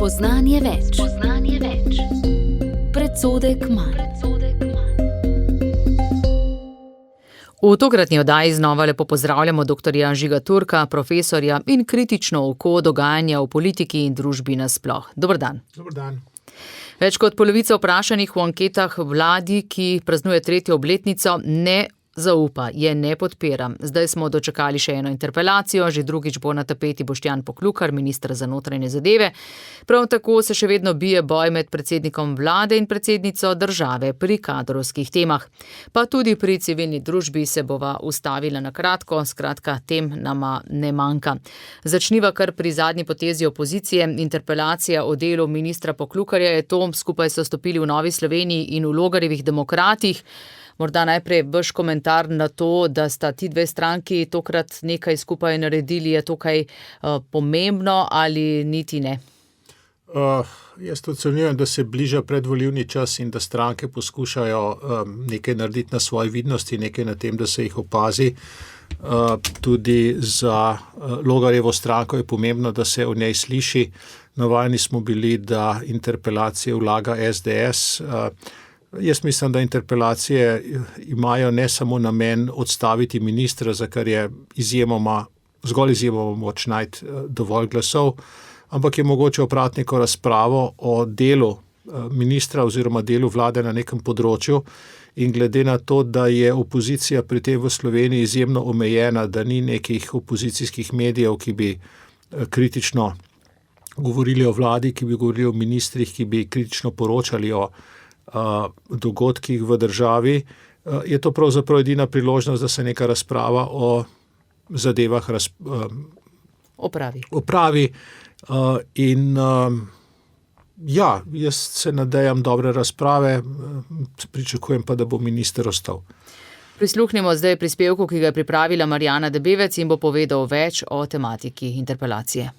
Spoznanje več. Predsodek manj. V tokratni oddaji znova lepo pozdravljamo dr. Žiga Turka, profesorja in kritično oko dogajanja v politiki in družbi nasploh. Dober dan. Dober dan. Več kot polovica vprašanih v anketah vladi, ki praznuje 3. obletnico, ne zaupa, je ne podpira. Zdaj smo dočakali še eno interpelacijo, že drugič bo na tapeti Boštjan Poklukar, minister za notranje zadeve. Prav tako se še vedno bije boj med predsednikom vlade in predsednico države pri kadrovskih temah. Pa tudi pri civilni družbi se bova ustavila na kratko, skratka, tem nama ne manjka. Začniva kar pri zadnji potezi opozicije. Interpelacija o delu ministra Poklukarja je to, skupaj so stopili v Novi Sloveniji in v Logarjevih Demokratih. Morda najprej vaš komentar na to, da sta ti dve stranki tokrat nekaj skupaj naredili, je to kaj pomembno ali niti ne? Jaz ocenjujem, da se bliža predvolilni čas in da stranke poskušajo nekaj narediti na svoji vidnosti, nekaj na tem, da se jih opazi. Tudi za Logarjevo stranko je pomembno, da se o njej sliši. Navajeni smo bili, da interpelacije vlaga SDS. Jaz mislim, da interpelacije imajo ne samo namen odstaviti ministra, za kar je zgolj izjemoma moč najti dovolj glasov, ampak je mogoče opraviti neko razpravo o delu ministra oziroma delu vlade na nekem področju in glede na to, da je opozicija pri tem v Sloveniji izjemno omejena, da ni nekih opozicijskih medijev, ki bi kritično govorili o vladi, ki bi govorili o ministrih, ki bi kritično poročali o dogodkih v državi, je to pravzaprav edina priložnost, da se neka razprava o zadevah opravi. Jaz se nadejam dobre razprave, pričakujem pa, da bo minister ostal. Prisluhnimo zdaj prispevku, ki ga je pripravila Marjana Debevec in bo povedal več o tematiki interpelacije.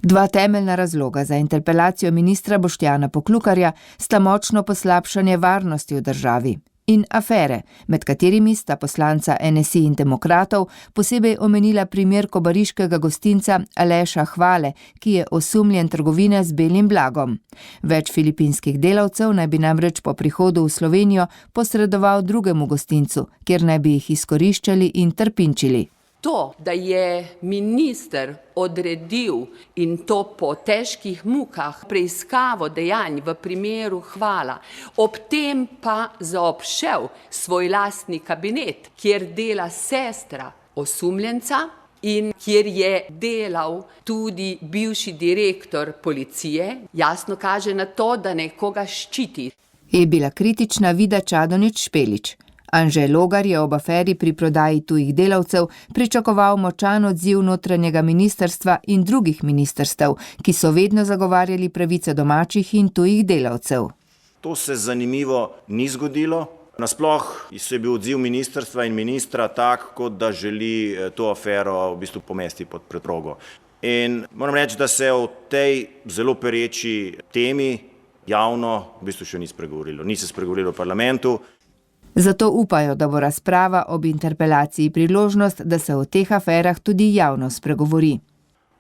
Dva temeljna razloga za interpelacijo ministra Boštjana Poklukarja sta močno poslabšanje varnosti v državi in afere, med katerimi sta poslanca NSI in demokratov posebej omenila primer kobariškega gostinca Aleša Hvale, ki je osumljen trgovine z belim blagom. Več filipinskih delavcev naj bi namreč po prihodu v Slovenijo posredoval drugemu gostincu, kjer naj bi jih izkoriščali in trpinčili. To, da je minister odredil in to po težkih mukah preiskavo dejanj v primeru Hvala, ob tem pa zaobšel svoj lastni kabinet, kjer dela sestra osumljenca in kjer je delal tudi bivši direktor policije, jasno kaže na to, da nekoga ščiti. Je bila kritična Vida Čadonič Špelič. Anže Logar je ob aferi pri prodaji tujih delavcev pričakoval močan odziv notranjega ministrstva in drugih ministrstev, ki so vedno zagovarjali pravice domačih in tujih delavcev. To se zanimivo ni zgodilo. Nasploh je bil odziv ministrstva in ministra tak, kot da želi to afero v bistvu pomesti pod preprogo. In moram reči, da se o tej zelo pereči temi javno v bistvu še ni spregovorilo. Ni se spregovorilo v parlamentu. Zato upajo, da bo razprava ob interpelaciji priložnost, da se o teh aferah tudi javno spregovori.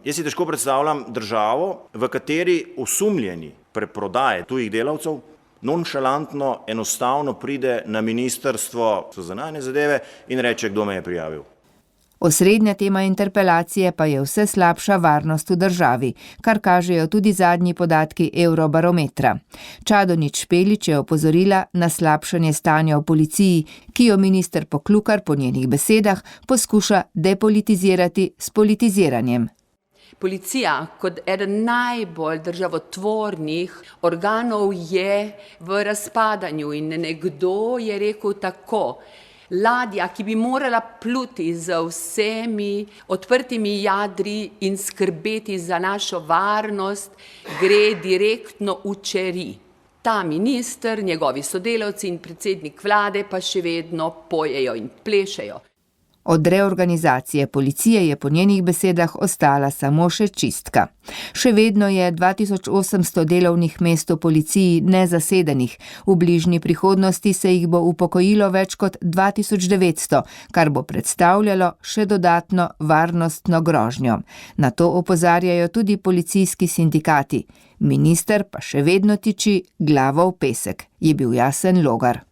Jaz si težko predstavljam državo, v kateri osumljeni preprodaje tujih delavcev nonšalantno enostavno pride na ministrstvo za zunanje zadeve in reče, kdo me je prijavil. Osrednja tema interpelacije pa je vse slabša varnost v državi, kar kažejo tudi zadnji podatki Eurobarometra. Čadonič Špelič je opozorila na slabšanje stanja v policiji, ki jo minister Poklukar po njenih besedah poskuša depolitizirati s politiziranjem. Policija kot eden najbolj državotvornih organov je v razpadanju in nekdo je rekel tako: ladja, ki bi morala pluti z vsemi odprtimi jadri in skrbeti za našo varnost, gre direktno v čeri. Ta minister, njegovi sodelavci in predsednik vlade pa še vedno pojejo in plešejo. Od reorganizacije policije je po njenih besedah ostala samo še čistka. Še vedno je 2800 delovnih mest v policiji nezasedenih, v bližnji prihodnosti se jih bo upokojilo več kot 2900, kar bo predstavljalo še dodatno varnostno grožnjo. Na to opozarjajo tudi policijski sindikati. Minister pa še vedno tiči glavo v pesek, je bil jasen Logar.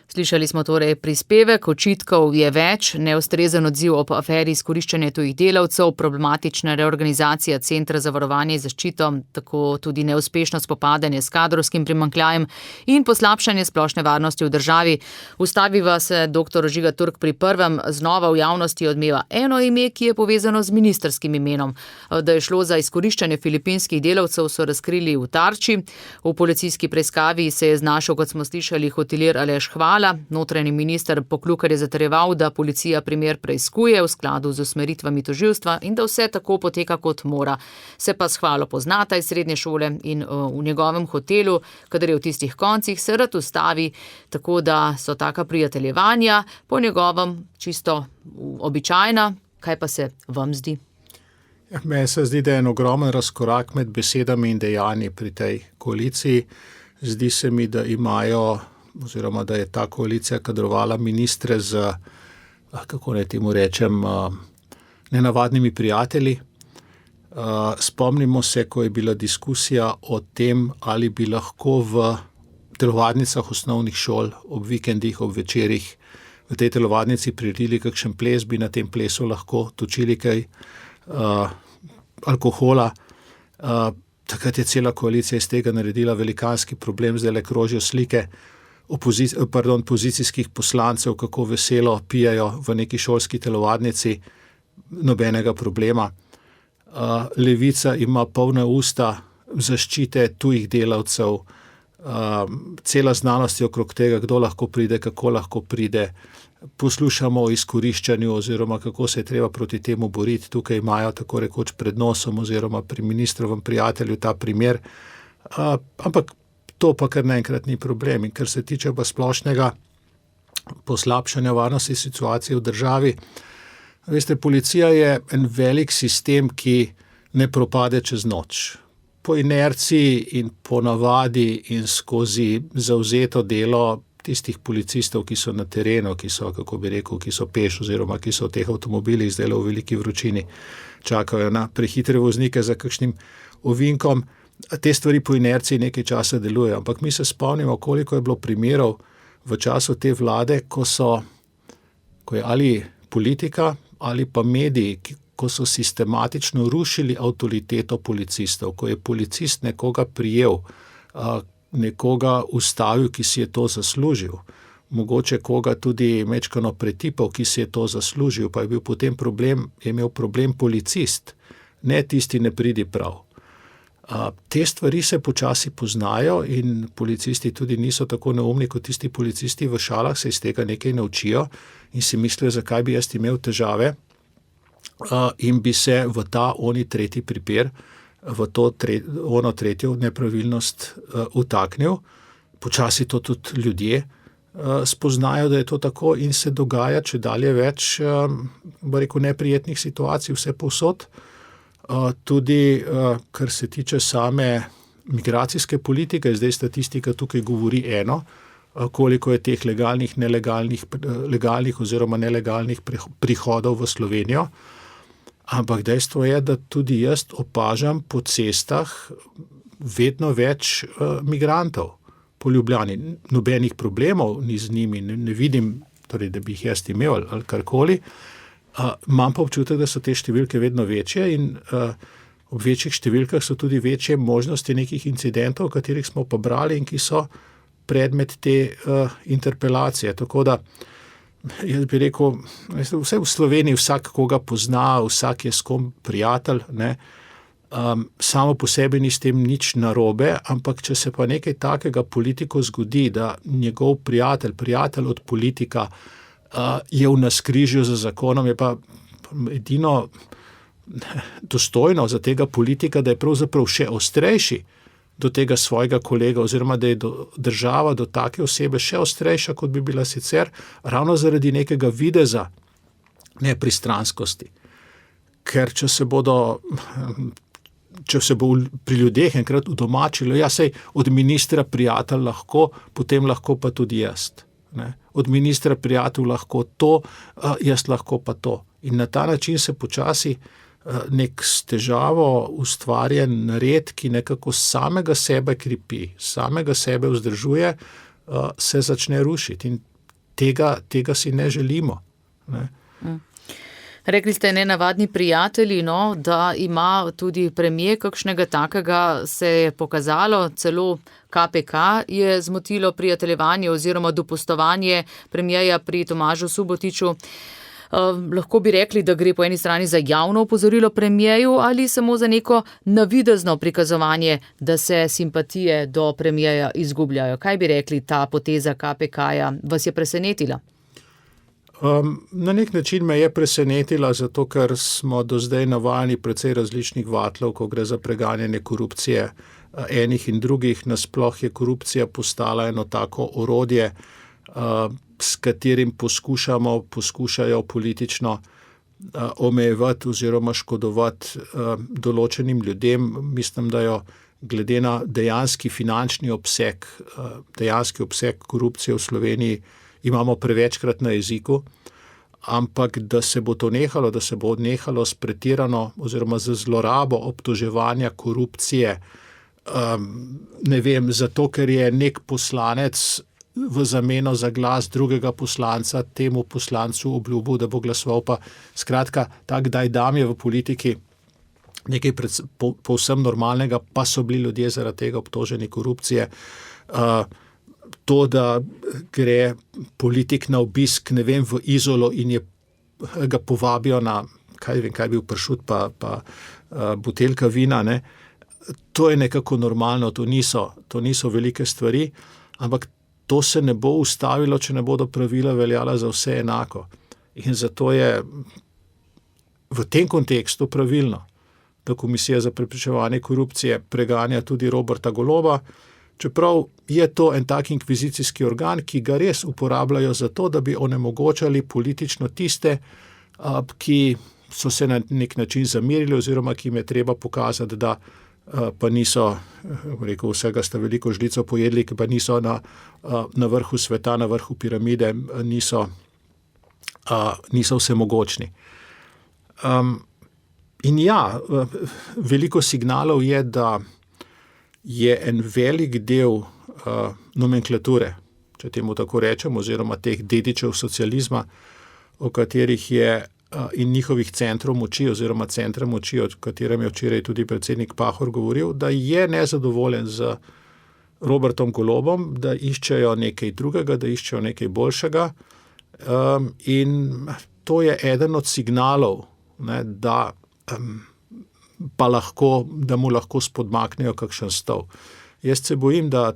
Slišali smo torej prispevek, očitkov je več, neustrezen odziv ob aferi izkoriščanja tujih delavcev, problematična reorganizacija Centra za varovanje in zaščito, tako tudi neuspešno spopadanje s kadrovskim primanjkljajem in poslabšanje splošne varnosti v državi. Ustaviva se dr. Žiga Turk pri prvem, znova v javnosti odmeva eno ime, ki je povezano z ministrskim imenom. Da je šlo za izkoriščanje filipinskih delavcev, so razkrili v Tarči. V policijski preiskavi se je znašel, kot smo slišali, hotelir Aleš Hvala. Notranji minister Poklukar je zatrjeval, da policija primer preiskuje v skladu z usmeritvami tožilstva in da vse tako poteka kot mora. Se pa s Hvalo poznata iz srednje šole in v njegovem hotelu, kadar je v tistih koncih, se rad ustavi, tako da so taka prijateljevanja po njegovem čisto običajna. Kaj pa se vam zdi? Meni se zdi, da je en ogromen razkorak med besedami in dejanji pri tej koaliciji. Zdi se mi, da oziroma da je ta koalicija kadrovala ministre z, kako naj temu rečem, nenavadnimi prijatelji. Spomnimo se, ko je bila diskusija o tem, ali bi lahko v telovadnicah osnovnih šol ob vikendih, ob večerih v tej telovadnici priredili kakšen ples, bi na tem plesu lahko točili kaj alkohola. Takrat je cela koalicija iz tega naredila velikanski problem, zdaj le krožijo slike pozicijskih poslancev, kako veselo pijajo v neki šolski telovadnici, nobenega problema. Levica ima polna usta zaščite tujih delavcev, cela znanost je okrog tega, kdo lahko pride, kako lahko pride. Poslušamo o izkoriščanju oziroma kako se je treba proti temu boriti. Tukaj imajo tako rekoč pred nosom oziroma pri ministrovem prijatelju ta primer. Ampak to pa kar naenkrat ni problem. In kar se tiče pa splošnega poslabšanja varnosti situacije v državi, veste, policija je en velik sistem, ki ne propade čez noč. Po inerciji in po navadi in skozi zavzeto delo tistih policistov, ki so na terenu, ki so, kako bi rekel, ki so peš oziroma ki so v teh avtomobilih zdaj v veliki vročini, čakajo na prehitre voznike za kakšnim ovinkom. Te stvari po inerciji nekaj časa delujejo, ampak mi se spomnimo, koliko je bilo primerov v času te vlade, ko je ali politika ali pa mediji, ko so sistematično rušili avtoriteto policistov, ko je policist nekoga prijel, nekoga ustavil, ki si je to zaslužil, mogoče koga tudi mečkano pretipal, ki si je to zaslužil, pa je bil potem je imel problem policist, ne tisti ne pridi prav. Te stvari se počasi poznajo in policisti tudi niso tako neumni kot tisti policisti v šalah, se iz tega nekaj naučijo in si mislijo, zakaj bi jaz imel težave in bi se v oni tretji priper, v ono tretjo nepravilnost utaknil. Počasi to tudi ljudje spoznajo, da je to tako in se dogaja če dalje več, neprijetnih situacij vse povsod. Tudi, kar se tiče same migracijske politike, zdaj statistika tukaj govori eno, koliko je teh legalnih oziroma nelegalnih prihodov v Slovenijo, ampak dejstvo je, da tudi jaz opažam po cestah vedno več migrantov po Ljubljani. Nobenih problemov ni z njimi, ne vidim, torej, da bi jih jaz imel ali karkoli. Imam pa občutek, da so te številke vedno večje in ob večjih številkah so tudi večje možnosti nekih incidentov, o katerih smo pa brali in ki so predmet te interpelacije. Tako da, jaz bi rekel, vse v Sloveniji vsak koga pozna, vsak je s kom prijatelj, ne. Samo po sebi ni s tem nič narobe, ampak če se pa nekaj takega politiku zgodi, da njegov prijatelj od politika je v naskrižju z zakonom, je pa edino dostojno za tega politika, da je pravzaprav še ostrejši do tega svojega kolega oziroma da je država do take osebe še ostrejša, kot bi bila sicer, ravno zaradi nekega videza nepristranskosti. Ker če se bo pri ljudeh enkrat udomačilo, sej od ministra prijatelj lahko, potem lahko pa tudi jaz. Ne? Od ministra prijatelj lahko to, jaz lahko pa to. In na ta način se počasi nek s težavo ustvarjen red, ki nekako samega sebe kripi, samega sebe vzdržuje, se začne rušiti. In tega si ne želimo. Ne? Rekli ste nenavadni prijatelji, da ima tudi premier kakšnega takega, se je pokazalo, celo KPK je zmotilo prijateljevanje oziroma dopustovanje premierja pri Tomažu Subotiću. Lahko bi rekli, da gre po eni strani za javno opozorilo premierju ali samo za neko navidezno prikazovanje, da se simpatije do premierja izgubljajo. Kaj bi rekli, ta poteza KPK-ja vas je presenetila? Na nek način me je presenetila, zato ker smo do zdaj navajeni precej različnih vatlov, ko gre za preganjanje korupcije enih in drugih. Nasploh je korupcija postala eno tako orodje, s katerim poskušajo politično omejevati oziroma škodovati določenim ljudem. Mislim, da jo glede na dejanski finančni obseg, dejanski obseg korupcije v Sloveniji imamo prevečkrat na jeziku, ampak da se bo to nehalo, da se bo odnehalo s pretirano oziroma z zlorabo obtoževanja korupcije, ne vem, zato ker je nek poslanec v zameno za glas drugega poslanca temu poslancu obljubil, da bo glasoval, pa skratka, tak daj-dam je v politiki nekaj povsem normalnega, pa so bili ljudje zaradi tega obtoženi korupcije. To, da gre politik na obisk, ne vem, v Izolo in ga povabijo na, kaj je bil pršut, pa buteljka vina, ne, to je nekako normalno, to niso velike stvari, ampak to se ne bo ustavilo, če ne bodo pravila veljala za vse enako. In zato je v tem kontekstu pravilno, da Komisija za preprečevanje korupcije preganja tudi Roberta Goloba, čeprav je to en tak inkvizicijski organ, ki ga res uporabljajo za to, da bi onemogočali politično tiste, ki so se na nek način zamirili oziroma ki jim je treba pokazati, da pa niso, rekel, vsega sta veliko žlico pojedli, ki pa niso na vrhu sveta, na vrhu piramide, niso vsemogočni. In ja, veliko signalov je, da je en velik del nomenklature, če temu tako rečem, oziroma teh dedičev socializma, o katerih je in njihovih centrov moči oziroma centra moči, o katerem je včeraj tudi predsednik Pahor govoril, da je nezadovoljen z Robertom Golobom, da iščejo nekaj drugega, da iščejo nekaj boljšega. In to je eden od signalov, ne, da mu lahko spodmaknejo kakšen stol. Jaz se bojim, da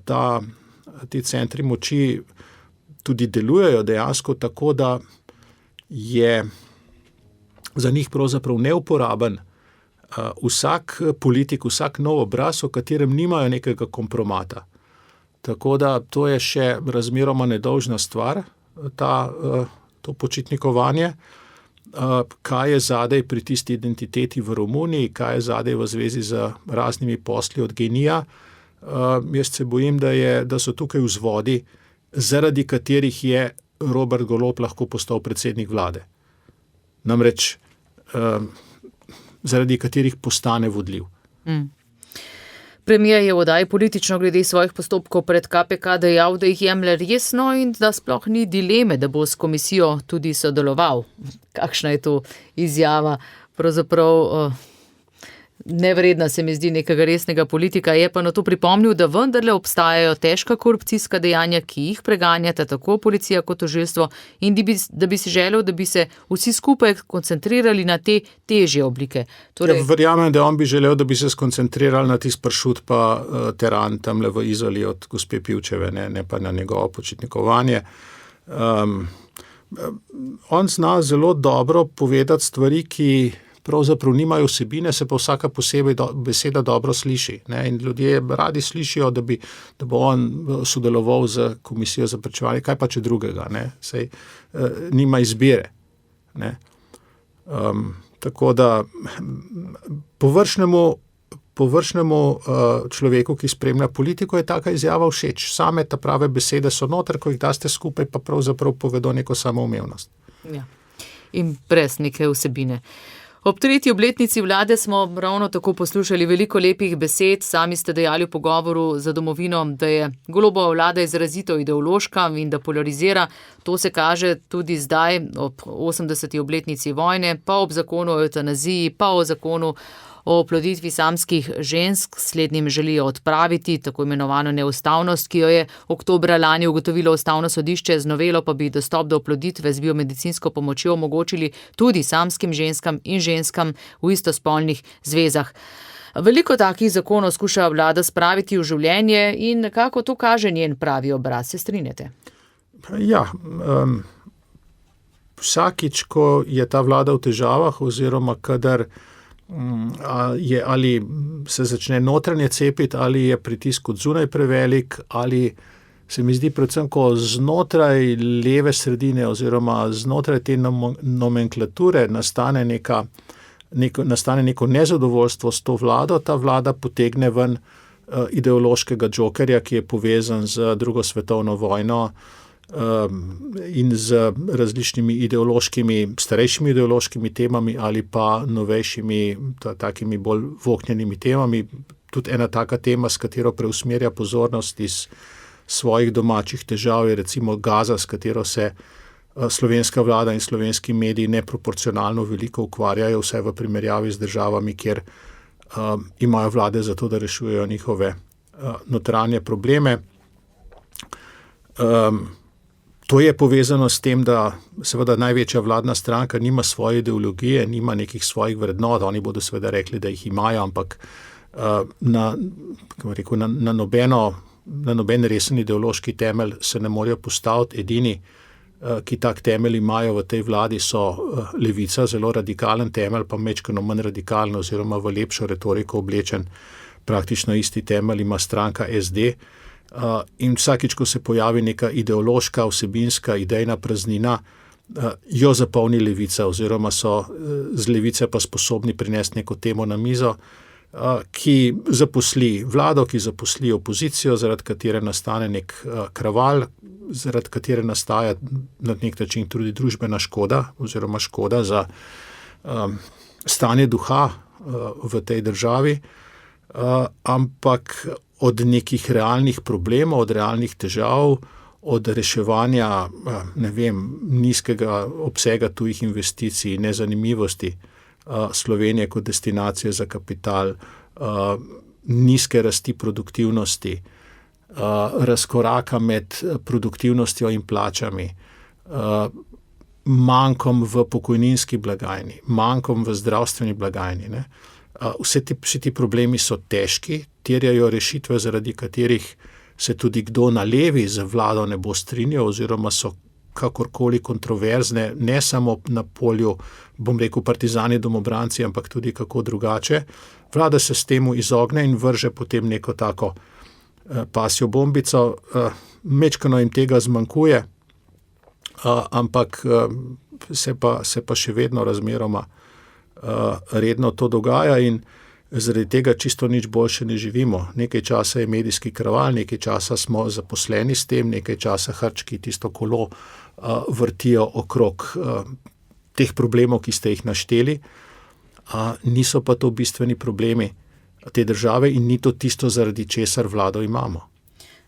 ti centri moči tudi delujejo dejansko tako, da je za njih pravzaprav neuporaben vsak politik, vsak nov obraz, o katerem nimajo nekega kompromata. Tako da to je še razmeroma nedolžna stvar, to počitnikovanje. Kaj je zadej pri tisti identiteti v Romuniji, kaj je zadej v zvezi z raznimi posli od GEN-I-ja. Jaz se bojim, da so tukaj vzvodi, zaradi katerih je Robert Golob lahko postal predsednik vlade. Namreč zaradi katerih postane vodljiv. Premier je v oddaji Politično glede svojih postopkov pred KPK dejal, da jih jemlje resno in da sploh ni dileme, da bo s komisijo tudi sodeloval. Kakšna je to izjava? Pravzaprav nevredna se mi zdi nekega resnega politika. Je pa na to pripomnil, da vendarle obstajajo težka korupcijska dejanja, ki jih preganjata tako policija kot tožilstvo, in da bi si želel, da bi se vsi skupaj koncentrirali na te težje oblike. Torej... Verjamem, da on bi želel, da bi se skoncentrirali na tisti pršut pa teran tamle v Izoli od gospe Pivčeve, ne pa na njegovo počitnikovanje. On zna zelo dobro povedati stvari, ki pravzaprav nimajo vsebine, se pa vsaka posebej beseda dobro sliši. Ne? In ljudje radi slišijo, da bo on sodeloval z Komisijo za preprečevanje, kaj pa če drugega. Ne? Sej nima izbire. Ne? Tako da površnemu človeku, ki spremlja politiko, je taka izjava všeč. Same ta prave besede so noter, ko jih daste skupaj, pa pravzaprav povedo neko samoumevnost. Ja. In brez neke vsebine. Ob 3. obletnici vlade smo ravno tako poslušali veliko lepih besed. Sami ste dejali v pogovoru za Domovino, da je Golobova vlada izrazito ideološka in da polarizira. To se kaže tudi zdaj ob 80. obletnici vojne, pa ob zakonu o evtanaziji, pa o zakonu o oploditvi samskih žensk. Slednjim želijo odpraviti tako imenovano neustavnost, ki jo je oktobra lani ugotovilo Ustavno sodišče, z novelo pa bi dostop do oploditve z biomedicinsko pomočjo omogočili tudi samskim ženskam in ženskam v istospolnih zvezah. Veliko takih zakonov skuša vlada spraviti v življenje in nekako to kaže njen pravi obraz. Se strinjate? Ja, vsakič, ko je ta vlada v težavah oziroma kadar ali se začne notranje cepiti, ali je pritisk od zunaj prevelik, ali se mi zdi predvsem, ko znotraj leve sredine oziroma znotraj te nomenklature nastane neko nezadovoljstvo s to vlado, ta vlada potegne ven ideološkega džokerja, ki je povezan z drugo svetovno vojno in z različnimi starejšimi ideološkimi temami ali pa novejšimi, takimi bolj vohnjenimi temami. Tudi ena taka tema, s katero preusmerja pozornost iz svojih domačih težav, je recimo Gaza, s katero se slovenska vlada in slovenski mediji neproporcionalno veliko ukvarjajo, vse v primerjavi z državami, kjer imajo vlade za to, da rešujejo njihove notranje probleme. To je povezano s tem, da seveda največja vladna stranka nima svoje ideologije, nima nekih svojih vrednot. Oni bodo seveda rekli, da jih imajo, ampak na noben resen ideološki temelj se ne morejo postaviti. Edini, ki tak temelj imajo v tej vladi, so Levica, zelo radikalen temelj, pa majčkeno manj radikalen oziroma v lepšo retoriko oblečen. Praktično isti temelj ima stranka SD. In vsakič, ko se pojavi neka ideološka, vsebinska, idejna praznina, jo zapolni Levica oziroma so z Levice pa sposobni prinesti neko temo na mizo, ki zaposli vlado, ki zaposli opozicijo, zaradi katere nastane nek kraval, zaradi katere nastaja na nek način tudi družbena škoda oziroma škoda za stanje duha v tej državi, ampak od nekih realnih problemov, od realnih težav, od reševanja, nizkega obsega tujih investicij, nezanimivosti Slovenije kot destinacije za kapital, nizke rasti produktivnosti, razkoraka med produktivnostjo in plačami, mankom v pokojninski blagajni, mankom v zdravstveni blagajni, ne. Vsi ti problemi so težki, terjajo rešitve, zaradi katerih se tudi kdo na levi z vlado ne bo strinjal oziroma so kakorkoli kontroverzne, ne samo na polju, partizani, domobranci, ampak tudi kako drugače. Vlada se s temu izogne in vrže potem neko tako pasjo bombico. Majčkeno jim tega zmanjkuje, ampak se pa še vedno razmeroma redno to dogaja in zaradi tega čisto nič boljše ne živimo. Nekaj časa je medijski kraval, nekaj časa smo zaposleni s tem, nekaj časa hrčki tisto kolo vrtijo okrog teh problemov, ki ste jih našteli. Niso pa to bistveni problemi te države in ni to tisto, zaradi česar vlado imamo.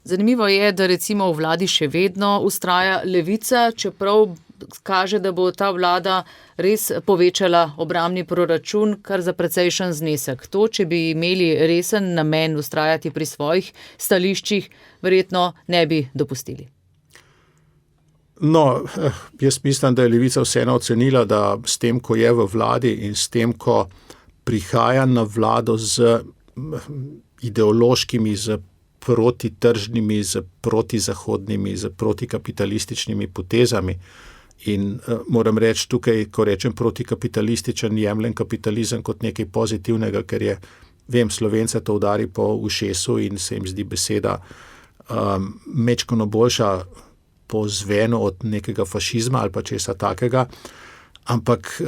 Zanimivo je, da recimo v vladi še vedno vztraja Levica, čeprav kaže, da bo ta vlada res povečala obrambni proračun kar za precejšen znesek. To, če bi imeli resen namen vztrajati pri svojih stališčih, verjetno ne bi dopustili. No, jaz mislim, da je Levica vseeno ocenila, da s tem, ko je v vladi in s tem, ko prihaja na vlado z ideološkimi, z protitržnimi, z protizahodnimi, z protikapitalističnimi potezami. In moram reči tukaj, ko rečem protikapitalističen, jemljem kapitalizem kot nekaj pozitivnega, ker je, Slovence to udari po ušesu in se jim zdi beseda majčkeno boljša po zvenu od nekega fašizma ali pa česa takega. Ampak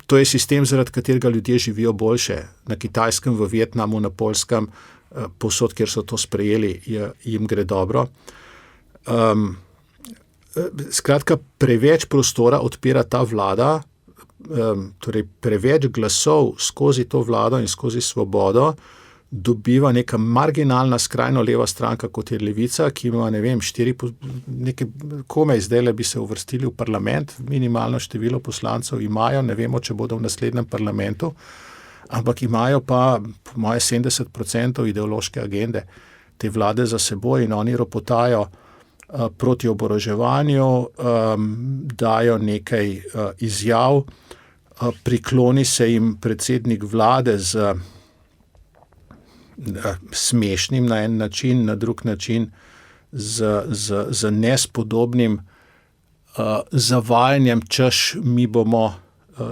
To je sistem, zaradi katerega ljudje živijo boljše. Na Kitajskem, v Vietnamu, na Poljskem, povsod, kjer so to sprejeli, jim gre dobro. Skratka, preveč prostora odpira ta vlada, torej preveč glasov skozi to vlado in skozi Svobodo dobiva neka marginalna skrajno leva stranka, kot je Levica, ki ima, ne vem, komaj zdajle bi se uvrstili v parlament, minimalno število poslancev imajo, ne vemo, če bodo v naslednjem parlamentu, ampak imajo pa, po moje, 70% ideološke agende te vlade za seboj in oni ropotajo proti oboroževanju, dajo nekaj izjav, prikloni se jim predsednik vlade z smešnim na en način, na drug način z nespodobnim zavajanjem, češ mi bomo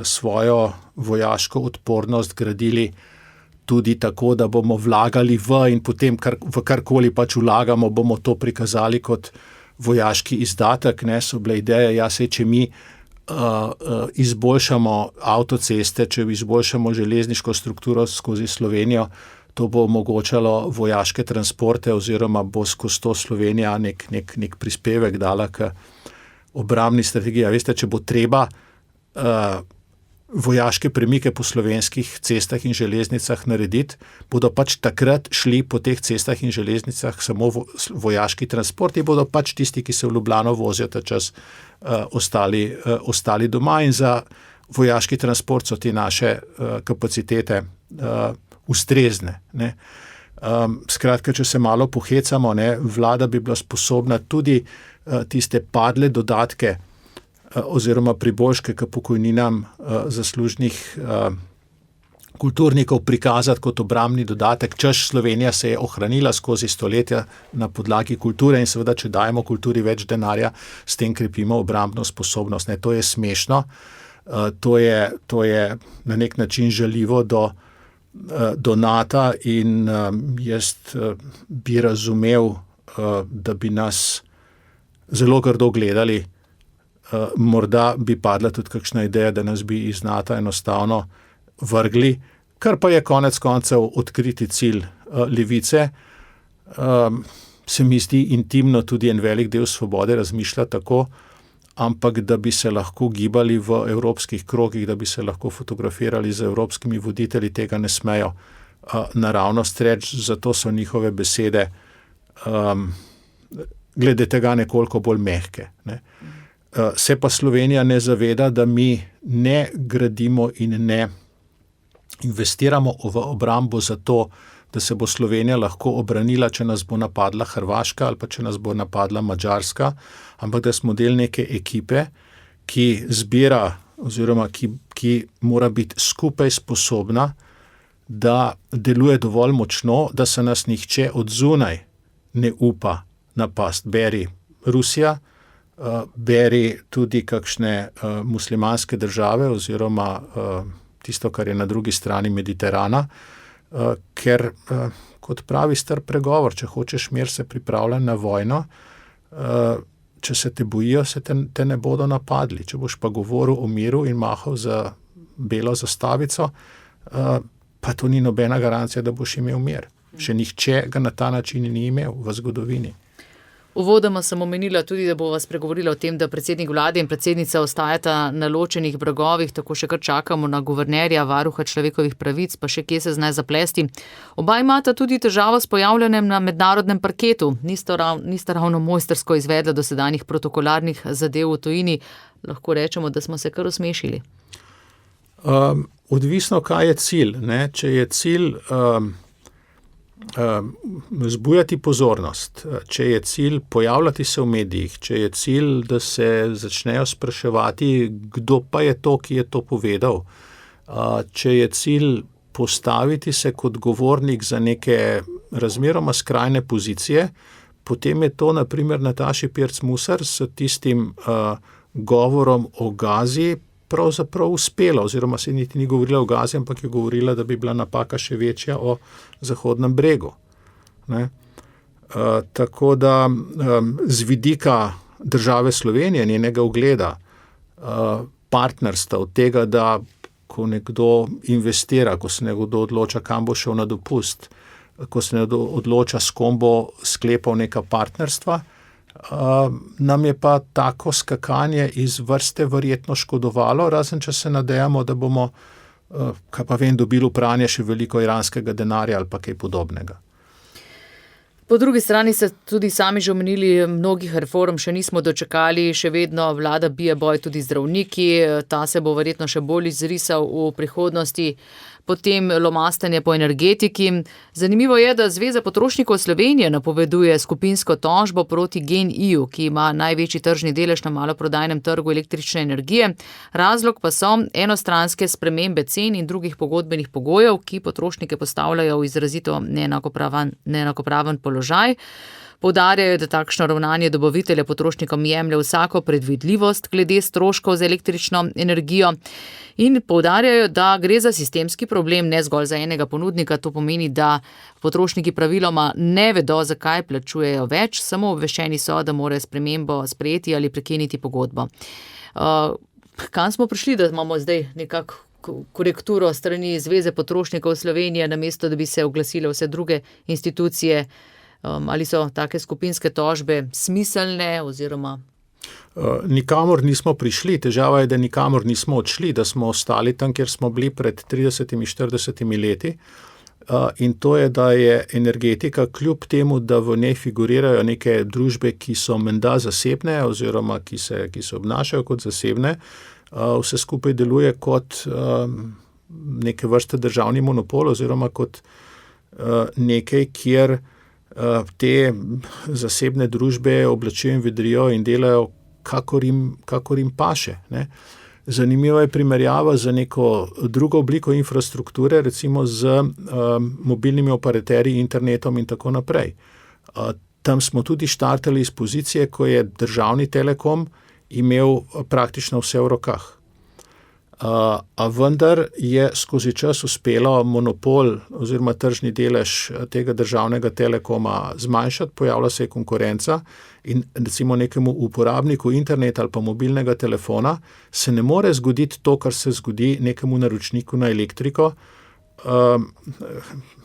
svojo vojaško odpornost gradili tudi tako, da bomo vlagali in potem v karkoli pač vlagamo, bomo to prikazali kot vojaški izdatek. Ne, so bile ideje, če mi izboljšamo avtoceste, če izboljšamo železniško strukturo skozi Slovenijo, to bo omogočalo vojaške transporte oziroma bo skozi to Slovenija nek prispevek dala k obrambni strategiji. Veste, če bo treba vojaške premike po slovenskih cestah in železnicah narediti, bodo pač takrat šli po teh cestah in železnicah samo vojaški transporti, bodo pač tisti, ki se v Ljubljano vozijo ta čas, ostali doma in za vojaški transport so te naše kapacitete ustrezne. Ne. Skratka, če se malo pohecamo, ne, vlada bi bila sposobna tudi tiste padle dodatke oziroma priboljške k pokojninam zaslužnih kulturnikov prikazati kot obrambni dodatek. Češ Slovenija se je ohranila skozi stoletja na podlagi kulture in seveda, če dajemo kulturi več denarja, s tem krepimo obrambno sposobnost. Ne, to je smešno, to je na nek način žaljivo do NATO in jaz bi razumel, da bi nas zelo grdo gledali. Morda bi padla tudi kakšna ideja, da nas bi iz NATO enostavno vrgli, kar pa je konec koncev odkriti cilj Levice. Se mi zdi intimno, tudi en velik del Svobode razmišlja tako, ampak da bi se lahko gibali v evropskih krogih, da bi se lahko fotografirali z evropskimi voditelji, tega ne smejo naravnost reči, zato so njihove besede glede tega nekoliko bolj mehke. Ne. Se pa Slovenija ne zaveda, da mi ne gradimo in ne investiramo v obrambo zato, da se bo Slovenija lahko obranila, če nas bo napadla Hrvaška ali pa če nas bo napadla Madžarska, ampak da smo del neke ekipe, ki zbira oziroma ki mora biti skupaj sposobna, da deluje dovolj močno, da se nas nihče od zunaj ne upa napast. Beri Rusija, beri tudi kakšne muslimanske države oziroma tisto, kar je na drugi strani Mediterana, ker, kot pravi star pregovor, če hočeš mir, se pripravlja na vojno, če se te bojijo, se te ne bodo napadli. Če boš pa govoril o miru in mahal za belo zastavico, pa to ni nobena garancija, da boš imel mir. Še nihče ga na ta način ni imel v zgodovini. Uvodoma sem omenila tudi, da bova spregovorila o tem, da predsednik vlade in predsednica ostajata na ločenih bregovih, tako še kar čakamo na guvernerja, varuha človekovih pravic, pa še kje se zna zaplesti. Oba imata tudi težavo s pojavljanjem na mednarodnem parketu. Nista ravno mojstrsko izvedla dosedanjih protokolarnih zadev v tujini. Lahko rečemo, da smo se kar usmešili. Odvisno, kaj je cilj. Ne? Če je cilj vzbujati pozornost, če je cilj pojavljati se v medijih, če je cilj, da se začnejo spraševati, kdo pa je to, ki je to povedal, če je cilj postaviti se kot govornik za neke razmeroma skrajne pozicije, potem je to na primer Nataši Pirc Musar s tistim govorom o Gazi pravzaprav uspela, oziroma se niti ni govorila o Gazi, ampak je govorila, da bi bila napaka še večja o Zahodnem bregu. Ne? Tako da z vidika države Slovenije, njenega ugleda, partnerstva, od tega, da ko nekdo investira, ko se nekdo odloča, kam bo šel na dopust, ko se nekdo odloča, s kom bo sklepal neka partnerstva, nam je pa tako skakanje iz vrste verjetno škodovalo, razen če se nadejamo, da bomo, kaj pa vem, dobili v pranje še veliko iranskega denarja ali pa kaj podobnega. Po drugi strani ste tudi sami že omenili, mnogih reform še nismo dočakali, še vedno vlada bije boj tudi zdravniki, ta se bo verjetno še bolj izrisal v prihodnosti, potem lomastanje po energetiki. Zanimivo je, da Zveza potrošnikov Slovenije napoveduje skupinsko tožbo proti GEN-I-ju, ki ima največji tržni delež na maloprodajnem trgu električne energije. Razlog pa so enostranske spremembe cen in drugih pogodbenih pogojev, ki potrošnike postavljajo v izrazito neenakopraven položaj. Poudarjajo, da takšno ravnanje dobavitelja potrošnikom jemlje vsako predvidljivost glede stroškov za električno energijo in poudarjajo, da gre za sistemski problem, ne zgolj za enega ponudnika. To pomeni, da potrošniki praviloma ne vedo, zakaj plačujejo več, samo obveščeni so, da morajo spremembo sprejeti ali prekiniti pogodbo. Kam smo prišli, da imamo zdaj nekako korekturo strani Zveze potrošnikov Slovenije, namesto da bi se oglasile vse druge institucije? Ali so take skupinske tožbe smiselne oziroma? Nikamor nismo prišli, težava je, da nikamor nismo odšli, da smo ostali tam, kjer smo bili pred 30-40 leti. In to je, da je energetika kljub temu, da v njej figurirajo neke družbe, ki so menda zasebne oziroma ki se obnašajo kot zasebne, vse skupaj deluje kot neke vrste državni monopol oziroma kot nekaj, kjer te zasebne družbe oblačijo in vedrijo in delajo, kakor jim paše, ne. Zanimiva je primerjava z neko drugo obliko infrastrukture, recimo z mobilnimi operaterji, internetom in tako naprej. Tam smo tudi štartali iz pozicije, ko je državni telekom imel praktično vse v rokah. A vendar je skozi čas uspelo monopol oziroma tržni delež tega državnega telekoma zmanjšati, pojavila se je konkurenca in recimo nekemu uporabniku interneta ali pa mobilnega telefona se ne more zgoditi to, kar se zgodi nekemu naročniku na elektriko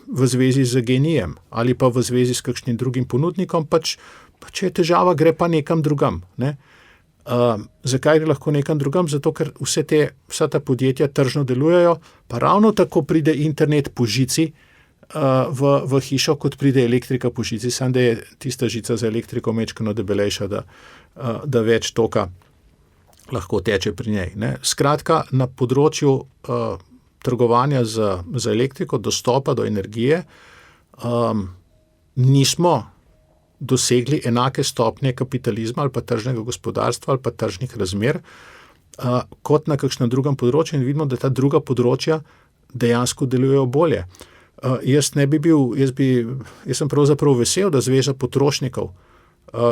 v zvezi z GEN-I-jem ali pa v zvezi s kakšnim drugim ponudnikom, pač če je težava, gre pa nekam drugam, ne. Zakaj gre lahko nekam drugam? Zato, ker vsa ta podjetja tržno delujejo, pa ravno tako pride internet po žici v hišo, kot pride elektrika po žici, samo da je tista žica za elektriko majčkeno debelejša, da več toka lahko teče pri njej, ne. Skratka, na področju trgovanja z elektriko, dostopa do energije, nismo dosegli enake stopnje kapitalizma ali pa tržnega gospodarstva ali pa tržnih razmer kot na kakšnem drugem področju in vidimo, da ta druga področja dejansko delujejo bolje. Jaz sem pravzaprav vesel, da Zveza potrošnikov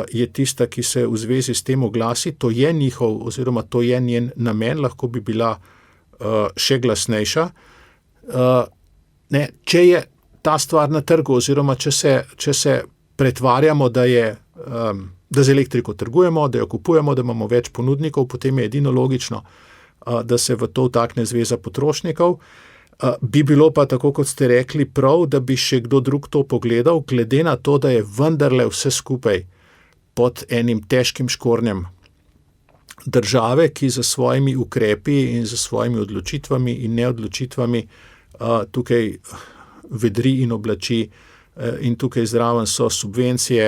je tista, ki se v zvezi s tem oglasi, to je njihov oziroma to je njen namen, lahko bi bila še glasnejša. Če je ta stvar na trgu oziroma če se pretvarjamo, da z elektriko trgujemo, da jo kupujemo, da imamo več ponudnikov, potem je edino logično, da se v to vtakne Zveza potrošnikov. Bi bilo pa, tako kot ste rekli, prav, da bi še kdo drug to pogledal, glede na to, da je vendarle vse skupaj pod enim težkim škornjem države, ki za svojimi ukrepi in za svojimi odločitvami in neodločitvami tukaj vedri in oblači. In tukaj zraven so subvencije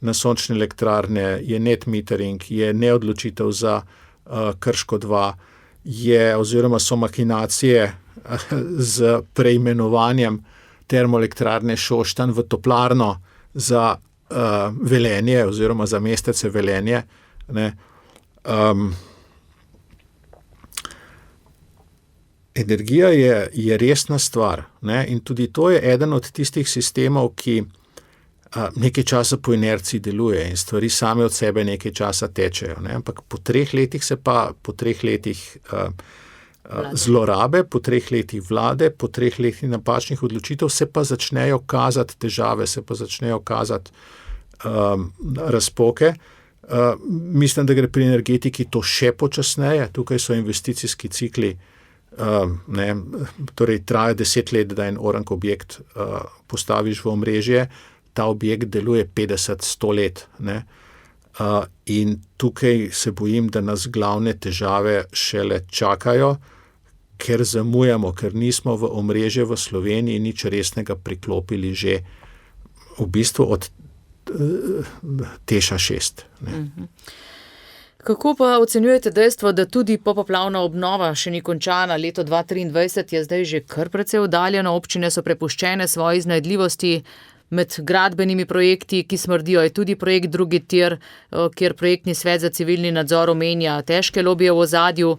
na sončne elektrarne, je net metering, je neodločitev za Krško 2, oziroma so makinacije z preimenovanjem termoelektrarne Šoštanj v toplarno za Velenje oziroma za mestece Velenje, ne. Energija je resna stvar, ne, in tudi to je eden od tistih sistemov, ki nekaj časa po inerciji deluje in stvari same od sebe nekaj časa tečejo, ne, ampak po 3 letih zlorabe, po 3 letih vlade, po 3 letih napačnih odločitev se pa začnejo kazati težave, se pa začnejo kazati razpoke. Mislim, da gre pri energetiki to še počasneje, tukaj so investicijski cikli Torej, traja 10 let, da en orang objekt postaviš v omrežje, ta objekt deluje 50-100 let. Ne? In tukaj se bojim, da nas glavne težave šele čakajo, ker zamujamo, ker nismo v omrežje v Sloveniji nič resnega priklopili že v bistvu od Teša 6. Kako pa ocenjujete dejstvo, da tudi popoplavna obnova še ni končana? Leto 2023 je zdaj že kar precej oddaljeno, občine so prepuščene svoji iznajdljivosti. Med gradbenimi projekti, ki smrdijo, je tudi projekt drugi tir, kjer projektni svet za civilni nadzor omenja težke lobije v ozadju.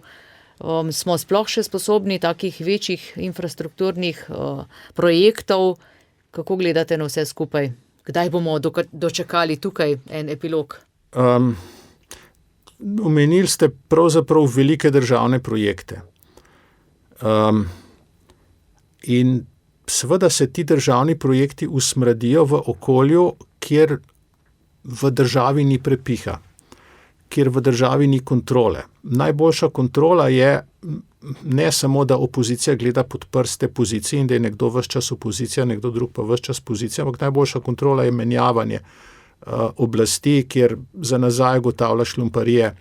Smo sploh še sposobni takih večjih infrastrukturnih projektov? Kako gledate na vse skupaj? Kdaj bomo dočakali tukaj en epilog? Omenili ste pravzaprav velike državne projekte. In seveda se ti državni projekti usmrdijo v okolju, kjer v državi ni prepiha, kjer v državi ni kontrole. Najboljša kontrola je ne samo, da opozicija gleda pod prste poziciji in da je nekdo ves čas opozicija, nekdo drug pa ves čas pozicija, ampak najboljša kontrola je menjavanje oblasti, kjer za nazaj ugotavljaš lumparije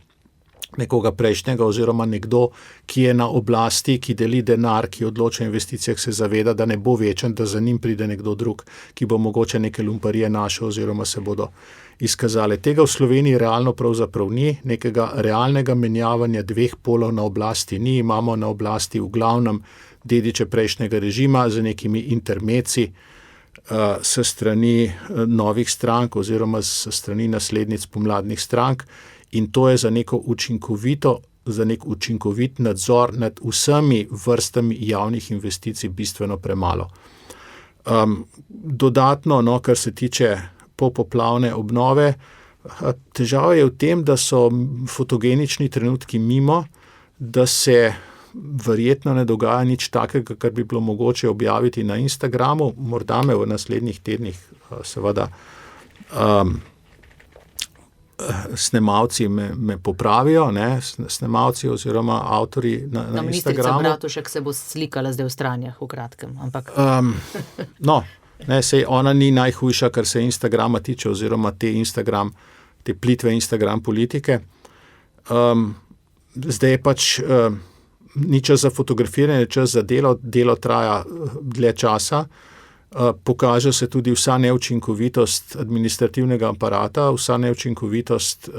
nekoga prejšnjega oziroma nekdo, ki je na oblasti, ki deli denar, ki odloča o investicijah, se zaveda, da ne bo večen, da za njim pride nekdo drug, ki bo mogoče neke lumparije našel oziroma se bodo izkazale. Tega v Sloveniji realno pravzaprav ni, nekega realnega menjavanja dveh polov na oblasti ni, imamo na oblasti v glavnem dediče prejšnjega režima z nekimi intermeci s strani novih strank oziroma s strani naslednic pomladnih strank. In to je za nek učinkovit nadzor nad vsemi vrstami javnih investicij bistveno premalo. Dodatno, kar se tiče popoplavne obnove, težava je v tem, da so fotogenični trenutki mimo, da se verjetno ne dogaja nič takega, kar bi bilo mogoče objaviti na Instagramu, morda me v naslednjih tednih seveda snemalci me popravijo, ne, snemalci oziroma avtorji na Instagramu. Ministrica Bratušek se bo slikala zdaj v Stranjah v kratkem, ampak... Sej ona ni najhujša, kar se Instagrama tiče, oziroma te plitve Instagram politike. Zdaj je pač ni čas za fotografiranje, čas za delo traja dlje časa. Pokaže se tudi vsa neučinkovitost administrativnega aparata, vsa neučinkovitost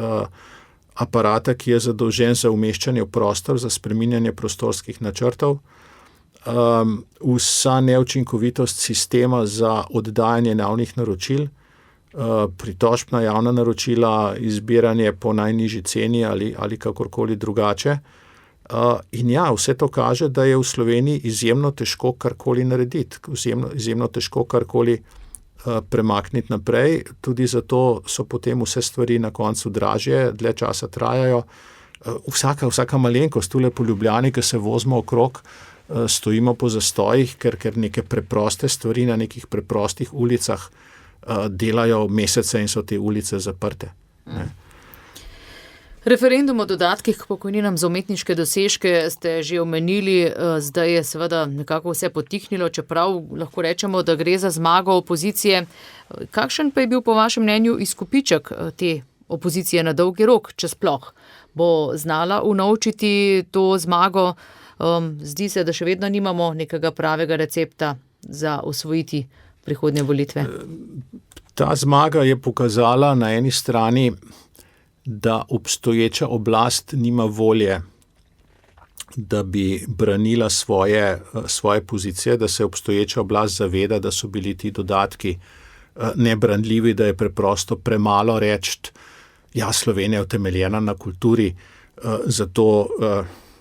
aparata, ki je zadolžen za umeščanje v prostor, za spreminjanje prostorskih načrtov, vsa neučinkovitost sistema za oddajanje javnih naročil, pritožb na javna naročila, izbiranje po najnižji ceni ali kakorkoli drugače. In ja, vse to kaže, da je v Sloveniji izjemno težko karkoli narediti, izjemno težko karkoli premakniti naprej, tudi zato so potem vse stvari na koncu dražje, dlje časa trajajo. Vsaka malenkost tule po Ljubljani, ki se vozimo okrog, stojimo po zastojih, ker neke preproste stvari na nekih preprostih ulicah delajo mesece in so te ulice zaprte. Ne. Referendum o dodatkih k pokojninam za umetniške dosežke ste že omenili, zdaj je seveda nekako vse potihnilo, čeprav lahko rečemo, da gre za zmago opozicije. Kakšen pa je bil po vašem mnenju izkupiček te opozicije na dolgi rok, če sploh? Bo znala unovčiti to zmago? Zdi se, da še vedno nimamo nekega pravega recepta za osvojiti prihodnje volitve. Ta zmaga je pokazala na eni strani, da obstoječa oblast nima volje, da bi branila svoje pozicije, da se obstoječa oblast zaveda, da so bili ti dodatki nebranljivi, da je preprosto premalo reči, ja, Slovenija je utemeljena na kulturi, zato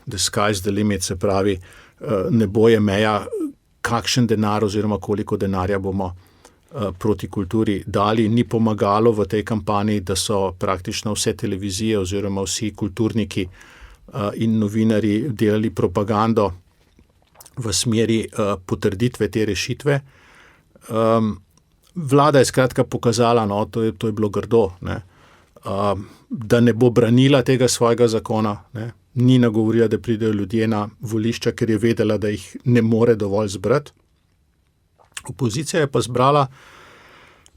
the sky's the limit, se pravi, nebo je meja, kakšen denar oziroma koliko denarja bomo proti kulturi dali. Ni pomagalo v tej kampanji, da so praktično vse televizije oziroma vsi kulturniki in novinari delali propagando v smeri potrditve te rešitve. Vlada je skratka pokazala, to je bilo grdo, ne, da ne bo branila tega svojega zakona, ne, ni nagovorila, da pridejo ljudje na volišča, ker je vedela, da jih ne more dovolj zbrati. Opozicija je pa zbrala,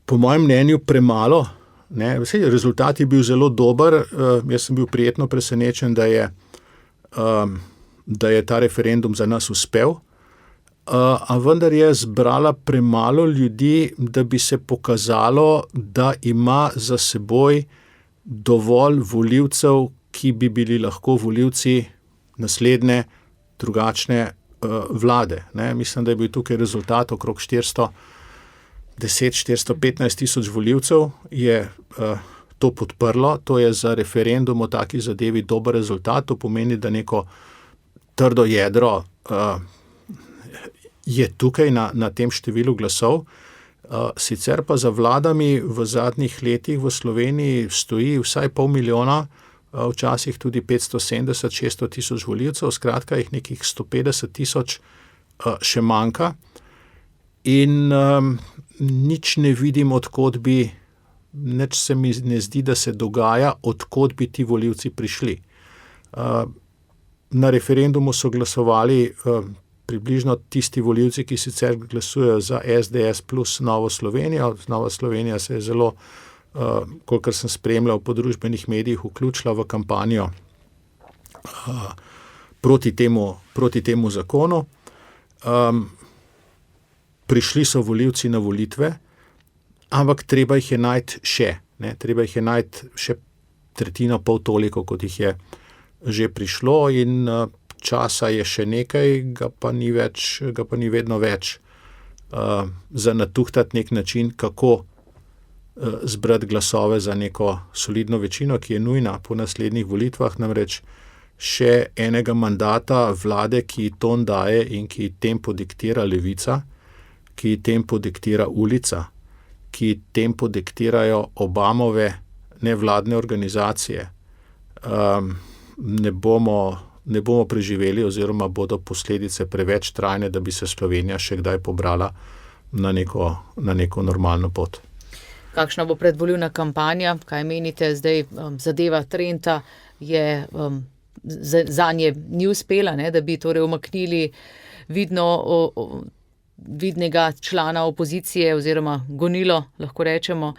po mojem mnenju, premalo. Rezultat je bil zelo dober. Jaz sem bil prijetno presenečen, da je ta referendum za nas uspel. A vendar je zbrala premalo ljudi, da bi se pokazalo, da ima za seboj dovolj volivcev, ki bi bili lahko volivci naslednje drugačne vlade. Mislim, da je bil tukaj rezultat okrog 415 tisoč volivcev je to podprlo. To je za referendum o taki zadevi dober rezultat. To pomeni, da neko trdo jedro je tukaj na tem številu glasov. Sicer pa za vladami v zadnjih letih v Sloveniji stoji vsaj 500 000, včasih tudi 570-600 tisoč volivcev, skratka jih nekih 150 tisoč še manjka. In nič ne vidim, odkot bi, nič se mi ne zdi, da se dogaja, odkot bi ti volivci prišli. Na referendumu so glasovali približno tisti volivci, ki sicer glasujejo za SDS plus Novo Slovenijo. Nova Slovenija se je zelo, kolikor sem spremljal po družbenih medijih, vključila v kampanjo proti temu zakonu. Prišli so volivci na volitve, ampak treba jih je najti še. Treba jih je najti še tretjino, pol toliko, kot jih je že prišlo, in časa je še nekaj, ga pa ni vedno več za natuhtati nek način, kako zbrati glasove za neko solidno večino, ki je nujna po naslednjih volitvah. Namreč še enega mandata vlade, ki ton daje in ki tempo diktira levica, ki tempo diktira ulica, ki tempo diktirajo Obamove nevladne organizacije, ne bomo preživeli oziroma bodo posledice preveč trajne, da bi se Slovenija še kdaj pobrala na neko normalno pot. Kakšna bo predvolilna kampanja? Kaj menite zdaj? Zadeva Trenta je zanje ni uspela, da bi torej umaknili vidnega člana opozicije oziroma gonilo, lahko rečemo,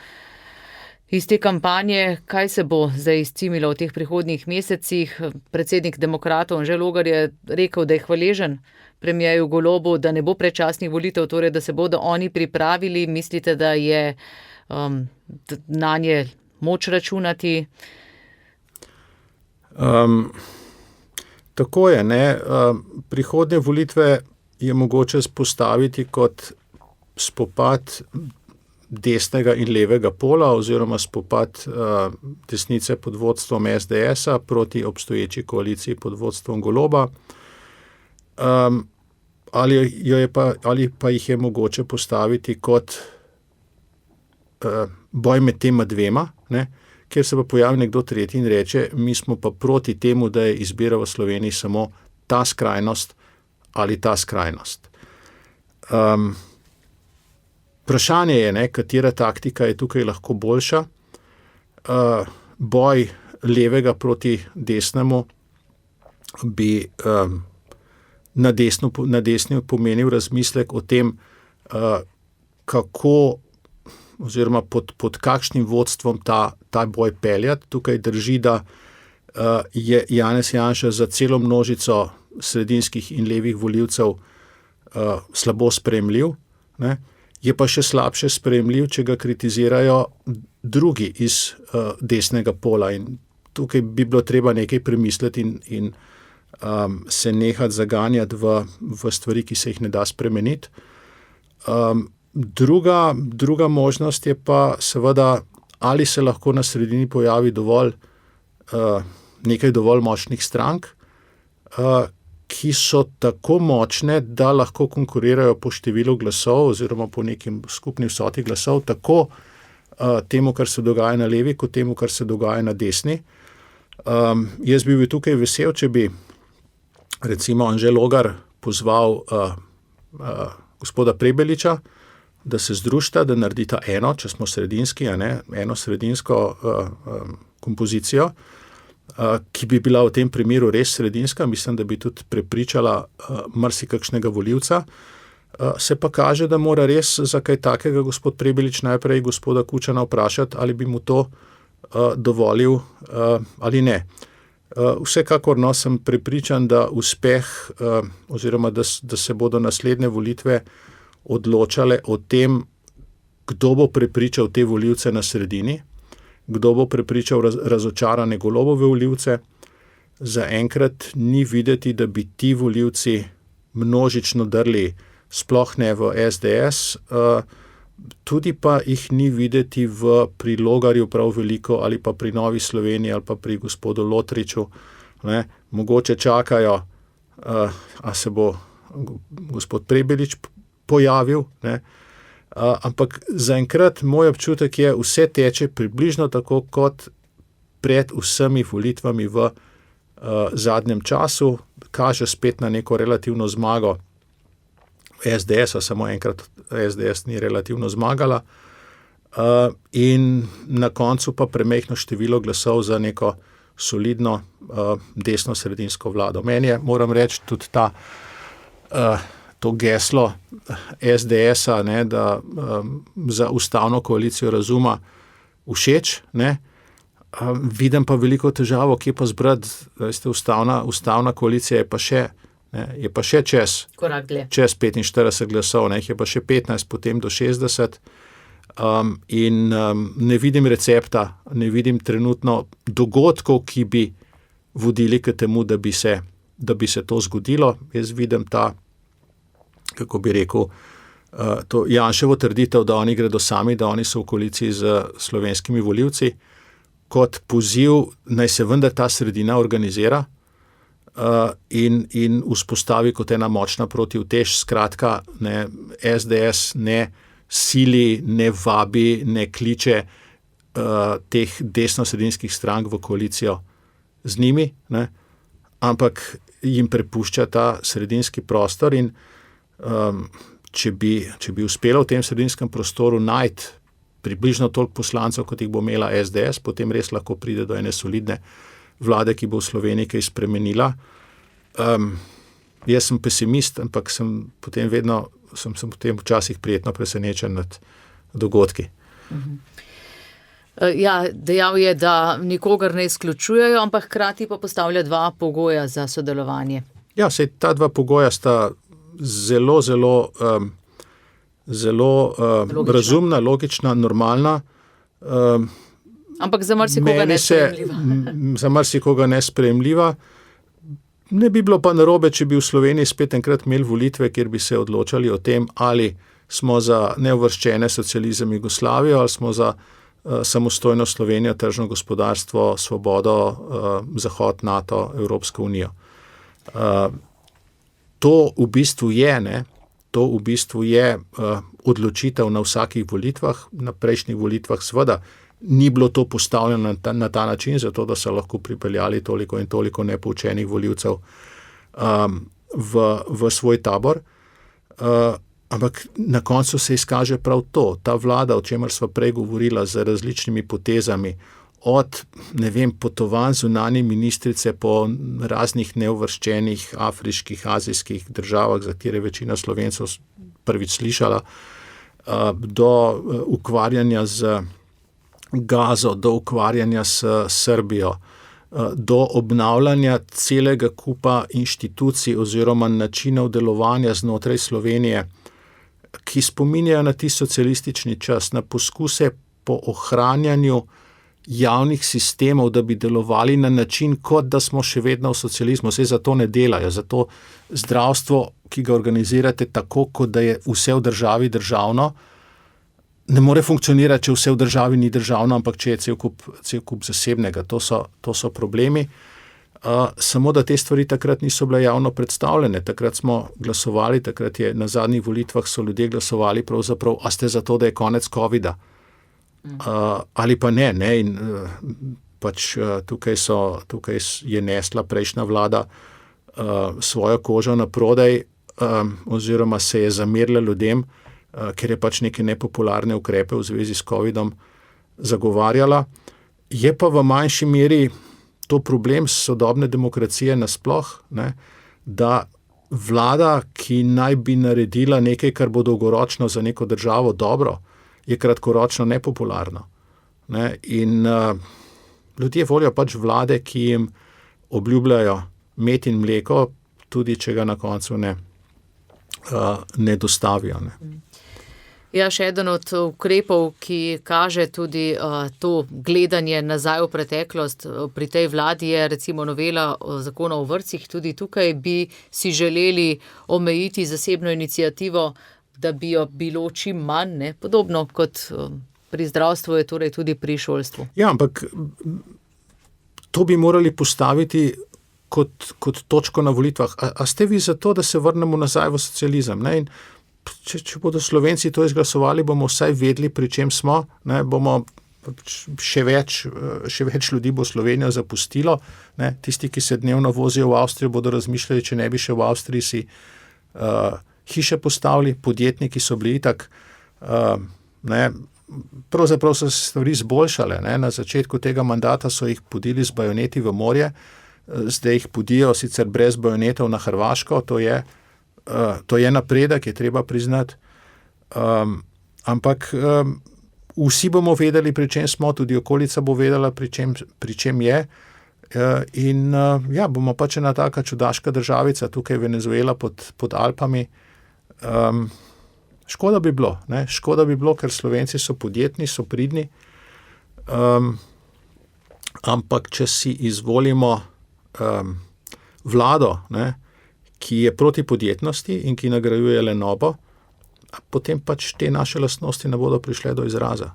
iz te kampanje. Kaj se bo zdaj izcimilo v teh prihodnjih mesecih? Predsednik demokratov Anže Logar je rekel, da je hvaležen premierju Golobu, da ne bo predčasnih volitev, torej da se bodo oni pripravili. Mislite, da je nanje moč računati? Tako je, prihodnje volitve je mogoče spostaviti kot spopad desnega in levega pola oziroma spopad desnice pod vodstvom SDS-a proti obstoječi koaliciji pod vodstvom Goloba. Ali pa jih je mogoče postaviti kot boj med tema dvema, kjer se pa pojavi nekdo tretji in reče, mi smo pa proti temu, da je izbira v Sloveniji samo ta skrajnost ali ta skrajnost. Vprašanje je, katera taktika je tukaj lahko boljša. Boj levega proti desnemu bi na desni pomenil razmislek o tem, kako oziroma pod kakšnim vodstvom ta boj peljati. Tukaj drži, da je Janez Janša za celo množico sredinskih in levih volivcev slabo sprejemljiv. Je pa še slabše sprejemljiv, če ga kritizirajo drugi iz desnega pola. In tukaj bi bilo treba nekaj premisliti in se nehati zaganjati v stvari, ki se jih ne da spremeniti. Druga možnost je pa seveda, ali se lahko na sredini pojavi nekaj dovolj močnih strank, ki so tako močne, da lahko konkurirajo po številu glasov oziroma po nekim skupni vsoti glasov, tako temu, kar se dogaja na levi, kot temu, kar se dogaja na desni. Jaz bi bil tukaj vesel, če bi recimo Anže Logar pozval gospoda Prebeliča, da se združita, da naredita eno, če smo sredinski, eno sredinsko kompozicijo. ki bi bila v tem primeru res sredinska, mislim, da bi tudi prepričala marsikakšnega volivca. Se pa kaže, da mora res za kaj takega gospod Prebilič najprej gospoda Kučana vprašati, ali bi mu to dovolil ali ne. Vsekakor sem prepričan, da uspeh oziroma da se bodo naslednje volitve odločale o tem, kdo bo prepričal te volivce na sredini, kdo bo prepričal razočarane Golobove volivce. Zaenkrat ni videti, da bi ti volivci množično drli, sploh ne v SDS, tudi pa jih ni videti v pri Logarju prav veliko ali pa pri Novi Sloveniji ali pa pri gospodu Lotriču. Ne. Mogoče čakajo, a se bo gospod Prebilič pojavil, ne. Ampak zaenkrat moj občutek je, vse teče približno tako kot pred vsemi volitvami v zadnjem času, kaže spet na neko relativno zmago SDS-a, samo enkrat SDS ni relativno zmagala, in na koncu pa premehno število glasov za neko solidno desno-sredinsko vlado. Meni je, moram reči, tudi to geslo SDS-a, ne, da za ustavno koalicijo razuma všeč, ne. Vidim pa veliko težavo, kje pa zbrati, ustavna koalicija je pa še čez 45 glasov, ne, je pa še 15, potem do 60, in ne vidim recepta, ne vidim trenutno dogodkov, ki bi vodili k temu, da bi se to zgodilo. Jaz vidim kako bi rekel, to Janševo trditev, da oni gredo sami, da oni so v koaliciji z slovenskimi volivci, kot poziv, naj se vendar ta sredina organizira in vzpostavi kot ena močna protivtež. Skratka, ne, SDS ne sili, ne vabi, ne kliče teh desno-sredinskih strank v koalicijo z njimi, ne, ampak jim prepušča ta sredinski prostor in če bi uspela v tem sredinskem prostoru najti približno toliko poslancev, kot jih bo imela SDS, potem res lahko pride do ene solidne vlade, ki bo v Sloveniji kaj spremenila. Jaz sem pesimist, ampak sem potem včasih prijetno presenečen nad dogodki. Ja, dejal je, da nikogar ne izključujejo, ampak hkrati pa postavlja dva pogoja za sodelovanje. Ja, saj ta dva pogoja sta zelo razumna, logična, normalna. Ampak za marsikoga nesprejemljiva. Za marsikoga nesprejemljiva. Ne bi bilo pa narobe, če bi v Sloveniji spet enkrat imeli volitve, kjer bi se odločali o tem, ali smo za neuvrščene socializem Jugoslavijo, ali smo za samostojno Slovenijo, tržno gospodarstvo, svobodo, Zahod, NATO, Evropsko unijo. To v bistvu je odločitev na vsakih volitvah, na prejšnjih volitvah seveda ni bilo to postavljeno na ta način, zato da so lahko pripeljali toliko in toliko nepoučenih volivcev v svoj tabor. Ampak na koncu se izkaže prav to, ta vlada, o čemer sva prej govorila, z različnimi potezami, od, potovanj zunanje ministrice po raznih neuvrščenih afriških, azijskih državah, za katere večina Slovencev prvič slišala, do ukvarjanja z Gazo, do ukvarjanja s Srbijo, do obnavljanja celega kupa inštitucij oziroma načinov delovanja znotraj Slovenije, ki spominjajo na tisti socialistični čas, na poskuse po ohranjanju javnih sistemov, da bi delovali na način, kot da smo še vedno v socializmu. Saj zato ne delajo, zato zdravstvo, ki ga organizirate tako, kot da je vse v državi državno, ne more funkcionirati, če vse v državi ni državno, ampak če je cel kup zasebnega. To so problemi. Samo da te stvari takrat niso bile javno predstavljene. Takrat smo glasovali, takrat je na zadnjih volitvah so ljudje glasovali pravzaprav, a ste za to, da je konec covida. Ali pa ne. In pač tukaj je nesla prejšnja vlada svojo kožo na prodaj, oziroma se je zamerila ljudem, ker je pač neke nepopularne ukrepe v zvezi s covidom zagovarjala. Je pa v manjši meri to problem sodobne demokracije nasploh, ne, da vlada, ki naj bi naredila nekaj, kar bo dolgoročno za neko državo dobro, je kratkoročno nepopularno. Ne, in ljudje volijo pač vlade, ki jim obljubljajo med in mleko, tudi če ga na koncu ne dostavijo. Ne. Ja, še eden od ukrepov, ki kaže tudi to gledanje nazaj v preteklost pri tej vladi, je recimo novela zakona o vrtcih. Tudi tukaj bi si želeli omejiti zasebno iniciativo, da bi jo bilo čim manj, ne? Podobno kot pri zdravstvu je torej tudi pri šolstvu. Ja, ampak to bi morali postaviti kot točko na volitvah. A ste vi za to, da se vrnemo nazaj v socializem? Ne? In če bodo Slovenci to izglasovali, bomo vsaj vedeli, pri čem smo, ne? Bomo še več ljudi bo Slovenijo zapustilo, ne? Tisti, ki se dnevno vozijo v Avstrijo, bodo razmišljali, če ne bi še v Avstriji si hiše postavili, podjetniki so bili itak, pravzaprav so se stvari izboljšale, ne? Na začetku tega mandata so jih podili z bajoneti v morje, zdaj jih podijo sicer brez bajonetov na Hrvaško, to je napredek, je treba priznati, ampak vsi bomo vedeli, pri čem smo, tudi okolica bo vedela, pri čem je, in bomo pač ena taka čudaška državica, tukaj Venezuela pod Alpami. Škoda bi bilo, ne? Škoda bi bilo, ker Slovenci so podjetni, so pridni, ampak če si izvolimo vlado, ne, ki je proti podjetnosti in ki nagrajuje lenobo, potem pač te naše lastnosti ne bodo prišle do izraza.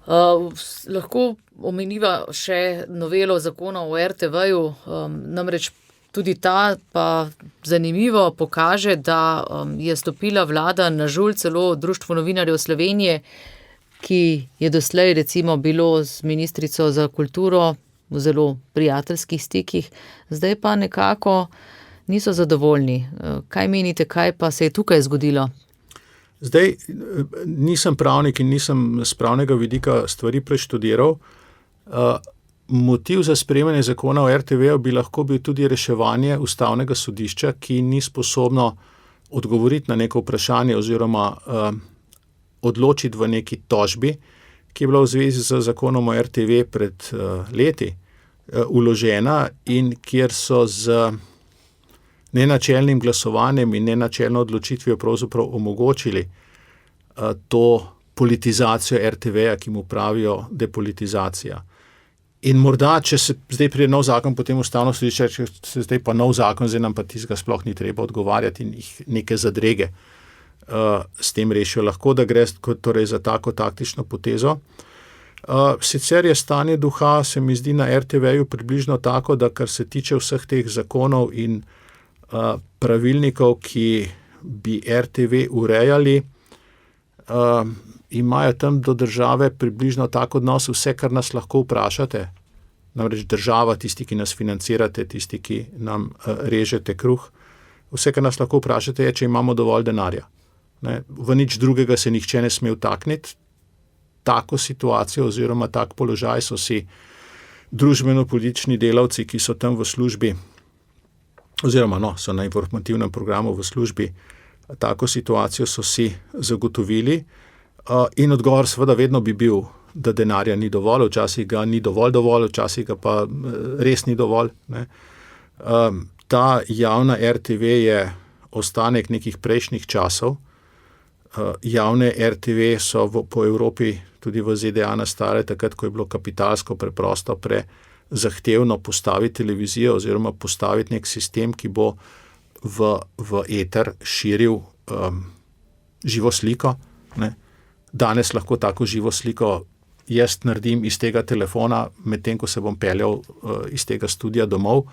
Lahko omeniva še novelo zakona o RTV-ju, namreč tudi ta pa zanimivo pokaže, da je stopila vlada na žulj celo Društvo novinarjev Slovenije, ki je doslej recimo bilo z ministrico za kulturo v zelo prijateljskih stikih, zdaj pa nekako niso zadovoljni. Kaj menite, kaj pa se je tukaj zgodilo? Zdaj, nisem pravnik in nisem z pravnega vidika stvari preštudiral. Motiv za sprejemanje zakona o RTV-ju bi lahko bil tudi reševanje ustavnega sodišča, ki ni sposobno odgovoriti na neko vprašanje oziroma odločiti v neki tožbi, ki je bila v zvezi z zakonom o RTV pred leti vložena in kjer so z nenačelnim glasovanjem in nenačelno odločitvijo pravzaprav omogočili to politizacijo RTV-ja, ki mu pravijo depolitizacija. In morda, če se zdaj pride nov zakon, potem ustavno sodišče, če se zdaj pa nov zakon, zdaj nam pa tistega sploh ni treba odgovarjati in jih neke zadrege s tem rešijo. Lahko, da gre torej za tako taktično potezo. Sicer je stanje duha, se mi zdi, na RTV-ju približno tako, da kar se tiče vseh teh zakonov in pravilnikov, ki bi RTV urejali, imajo tam do države približno tak odnos, vse, kar nas lahko vprašate, namreč država, tisti, ki nas financirate, tisti, ki nam režete kruh, vse, kar nas lahko vprašate, je, če imamo dovolj denarja. Ne, v nič drugega se nihče ne sme vtakniti. Tako situacijo oziroma tak položaj so si družbeno-politični delavci, ki so tam v službi, oziroma so na informativnem programu v službi, tako situacijo so si zagotovili in odgovor seveda vedno bi bil, da denarja ni dovolj, včasih ga ni dovolj, včasih ga pa res ni dovolj. Ne. Ta javna RTV je ostanek nekih prejšnjih časov. Javne RTV so po Evropi, tudi v ZDA nastale takrat, ko je bilo kapitalsko preprosto prezahtevno postaviti televizijo oziroma postaviti nek sistem, ki bo v eter širil živo sliko. Ne. Danes lahko tako živo sliko jaz naredim iz tega telefona, medtem ko se bom peljal iz tega studia domov.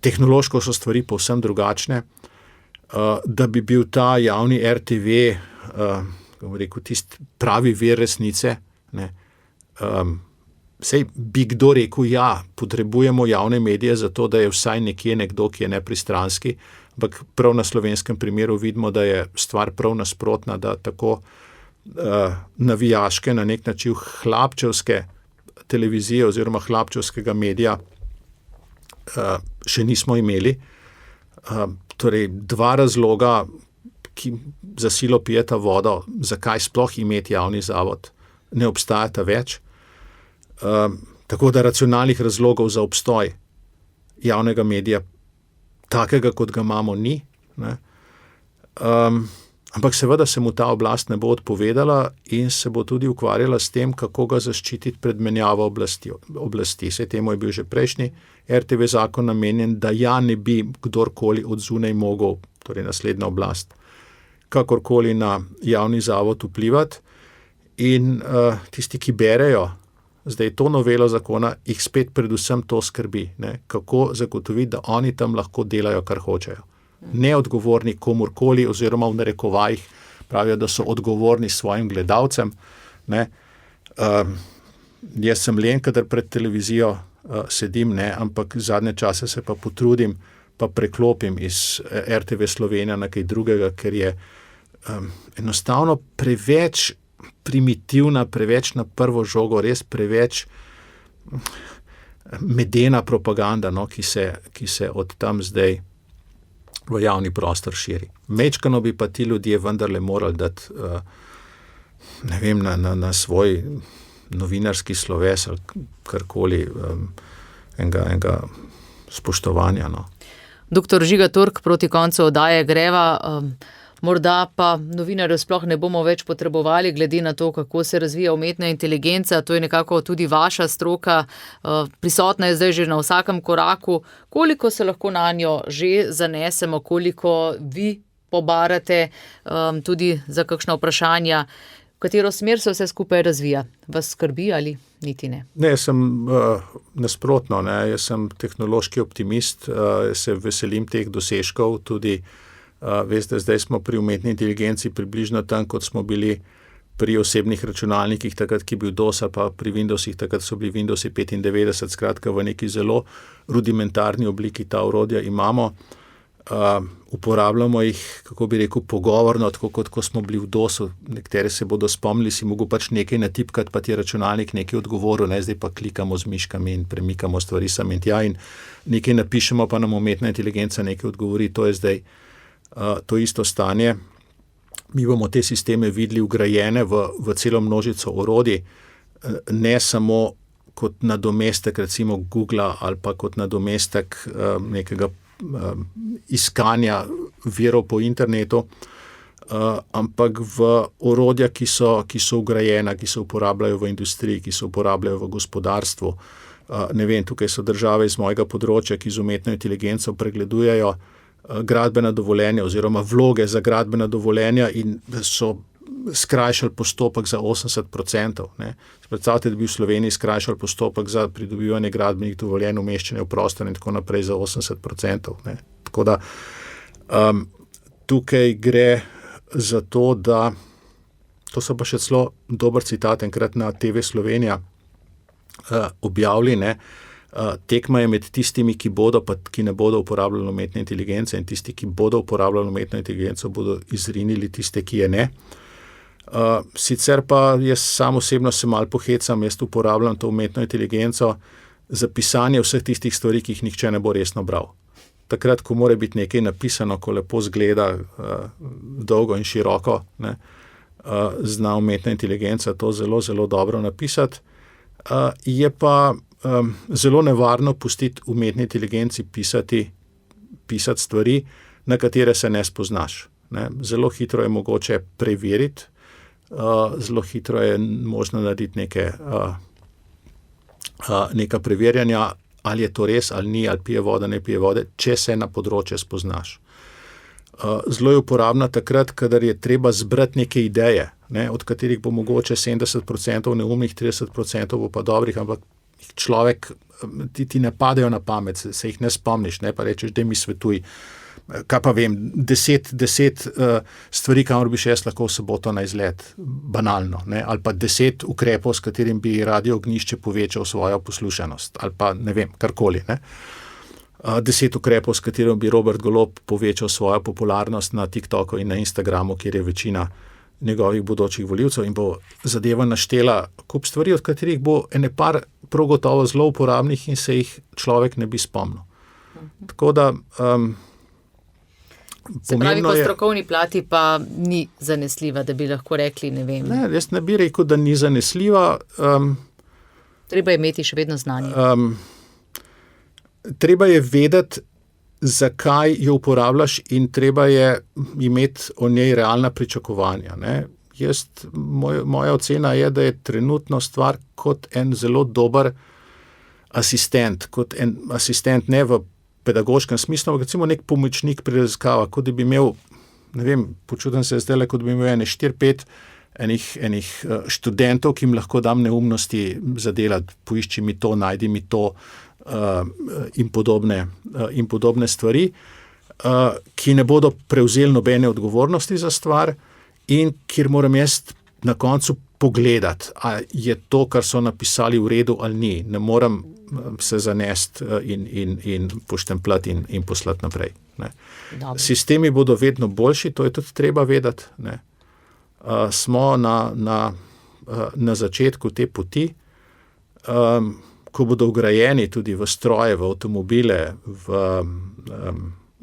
Tehnološko so stvari povsem drugačne. Da bi bil ta javni RTV, tisti pravi vir resnice, ne, sej bi kdo rekel, potrebujemo javne medije zato, da je vsaj nekje nekdo, ki je nepristranski, ampak prav na slovenskem primeru vidimo, da je stvar prav nasprotna, da tako navijaške, na nek način hlapčevske televizije oziroma hlapčevskega medija še nismo imeli. Torej, 2 razloga, ki za silo pijeta vodo, zakaj sploh imeti javni zavod, ne obstajata več. Tako da racionalnih razlogov za obstoj javnega medija, takega, kot ga imamo, ni. Ne. Ampak seveda se mu ta oblast ne bo odpovedala in se bo tudi ukvarjala s tem, kako ga zaščititi pred menjavo oblasti. Saj temu je bil že prejšnji RTV zakon namenjen, da ja ne bi kdorkoli od zunaj mogel, torej naslednja oblast, kakorkoli na javni zavod vplivati. In tisti, ki berejo zdaj to novelo zakona, jih spet predvsem to skrbi, ne? Kako zagotoviti, da oni tam lahko delajo, kar hočejo. Neodgovorni komurkoli oziroma v narekovajih pravijo, da so odgovorni svojim gledalcem. Ne? Jaz sem len, kadar pred televizijo sedim, ne? Ampak zadnje čase se pa potrudim, pa preklopim iz RTV Slovenija na kaj drugega, ker je enostavno preveč primitivna, preveč na prvo žogo, res preveč medena propaganda, no? ki se od tam zdaj v javni prostor širi. Mečkano bi pa ti ljudje vendarle morali dati, ne vem, na svoj novinarski sloves ali karkoli enega spoštovanja. No. Doktor Žiga Turk, proti koncu oddaje greva, morda pa novinarjev sploh ne bomo več potrebovali, glede na to, kako se razvija umetna inteligenca, to je nekako tudi vaša stroka, prisotna je zdaj že na vsakem koraku. Koliko se lahko na njo že zanesemo, koliko vi pobarate, tudi za kakšna vprašanja, v katero smer se vse skupaj razvija? Vas skrbi ali niti ne? Ne, jaz sem nasprotno, ne? Jaz sem tehnološki optimist, se veselim teh dosežkov, tudi veste, zdaj smo pri umetni inteligenci približno tam, kot smo bili pri osebnih računalnikih, takrat, ki je bil DOS, pa pri Windowsih, takrat so bili Windowsi 95, skratka v neki zelo rudimentarni obliki ta orodja imamo. Uporabljamo jih, kako bi rekel, pogovorno, tako kot ko smo bili v DOS-u, nekateri se bodo spomnili, si mogel pač nekaj natipkati, pa ti je računalnik nekaj odgovoril, ne, zdaj pa klikamo z miškami in premikamo stvari sem in tja in nekaj napišemo, pa nam umetna inteligenca nekaj odgovori, to je zdaj to isto stanje. Mi bomo te sisteme videli vgrajene v celo množico orodij, ne samo kot nadomestek recimo Googla ali pa kot nadomestek nekega iskanja virov po internetu, ampak v orodja, ki so vgrajena, ki se uporabljajo v industriji, ki se uporabljajo v gospodarstvu. Ne vem, tukaj so države iz mojega področja, ki z umetno inteligenco pregledujejo gradbena dovoljenja oziroma vloge za gradbena dovoljenja in so skrajšali postopek za 80%. Ne. Predstavljate, da bi v Sloveniji skrajšali postopek za pridobivanje gradbenih dovoljenj, umeščanje v prostor in tako naprej za 80%. Ne. Tako da tukaj gre za to, da to so pa še celo dober citat enkrat na TV Slovenija objavili, ne. Tekma je med tistimi, ki bodo, pa ki ne bodo uporabljali umetne inteligence in tisti, ki bodo uporabljali umetno inteligenco, bodo izrinili tiste, ki je ne. Sicer pa jaz sam osebno se malo pohecam, jaz uporabljam to umetno inteligenco za pisanje vseh tistih stvari, ki jih nihče ne bo resno bral. Takrat, ko mora biti nekaj napisano, ko lepo zgleda dolgo in široko, ne, zna umetna inteligenca to zelo, zelo dobro napisati. Je pa zelo nevarno pustiti umetni inteligenci pisati stvari, na katere se ne spoznaš. Ne. Zelo hitro je mogoče preveriti, zelo hitro je možno narediti neka preverjanja, ali je to res, ali ni, ali pije voda, ne pije vode, če se na področje spoznaš. Zelo je uporabna takrat, kadar je treba zbrati neke ideje, ne, od katerih bo mogoče 70% neumnih, 30% bo pa dobrih, ampak človek, ti ne padejo na pamet, se jih ne spomniš, ne, pa rečeš, daj mi svetuj, kaj pa vem, 10 stvari, kamor bi še jaz lahko v soboto na izlet, banalno, ne, ali pa 10 ukrepov, s katerim bi Radio Ognjišče povečal svojo poslušanost, ali pa ne vem, karkoli, ne. 10 ukrepov, s katerim bi Robert Golob povečal svojo popularnost na TikToku in na Instagramu, kjer je večina njegovih bodočih volivcev in bo zadeva naštela kup stvari, od katerih bo ene par prav gotovo zelo uporabnih in se jih človek ne bi spomnil. Tako da Se pravi, po strokovni plati pa ni zanesljiva, da bi lahko rekli, ne vem. Ne, jaz ne bi rekel, da ni zanesljiva. Treba je imeti še vedno znanje. Treba je vedeti, zakaj jo uporabljaš in treba je imeti o njej realna pričakovanja. Ne? Moja ocena je, da je trenutno stvar kot en zelo dober asistent, kot en asistent ne v pedagoškem smislu, ampak recimo nek pomočnik pri raziskavah, kot da bi imel, ne vem, počutim se zdaj, kot da bi imel 4-5 enih študentov, ki jim lahko dam neumnosti zadelati, poišči mi to, najdi mi to in podobne stvari, ki ne bodo prevzeli nobene odgovornosti za stvar in kjer moram jaz na koncu pogledati, ali je to, kar so napisali, v redu ali ni. Ne moram se zanesti in poštempljati in poslati naprej. Ne. Sistemi bodo vedno boljši, to je tudi treba vedeti. Ne. Smo na začetku te poti, ko bodo vgrajeni tudi v stroje, v avtomobile, v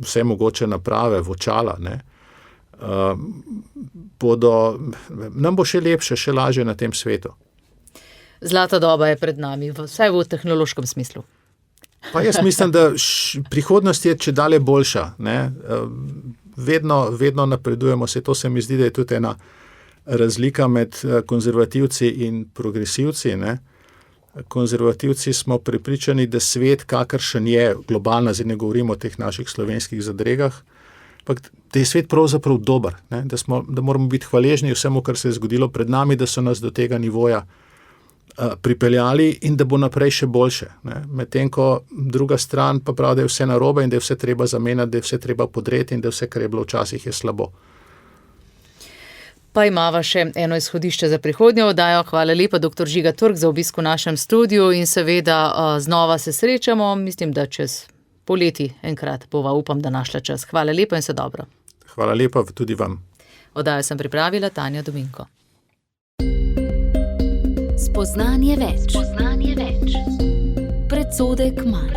vse mogoče naprave, v očala, ne, nam bo še lepše, še lažje na tem svetu. Zlata doba je pred nami, vsaj v tehnološkem smislu. Pa jaz mislim, da prihodnost je čedalje boljša. Ne. Vedno napredujemo, to se mi zdi, da je tudi ena razlika med konzervativci in progresivci. Ne. Konzervativci smo prepričani, da svet, kakršen je, globalno, zdaj ne govorimo o teh naših slovenskih zadregah, ampak da je svet pravzaprav dober, ne? Da moramo biti hvaležni vsemu, kar se je zgodilo pred nami, da so nas do tega nivoja pripeljali in da bo naprej še boljše. Medtem ko druga stran pa pravi, da je vse narobe in da je vse treba zamenjati, da je vse treba podreti in da vse, kar je bilo včasih, je slabo. Pa imava še eno izhodišče za prihodnjo oddajo. Hvala lepa, dr. Žiga Turk, za obisk v našem studiu in seveda znova se srečamo. Mislim, da čez poleti enkrat bova, upam, da našla čas. Hvala lepa in vse dobro. Hvala lepa tudi vam. Oddajo sem pripravila Tanja Dominko. Spoznanje več. Predsodek manj.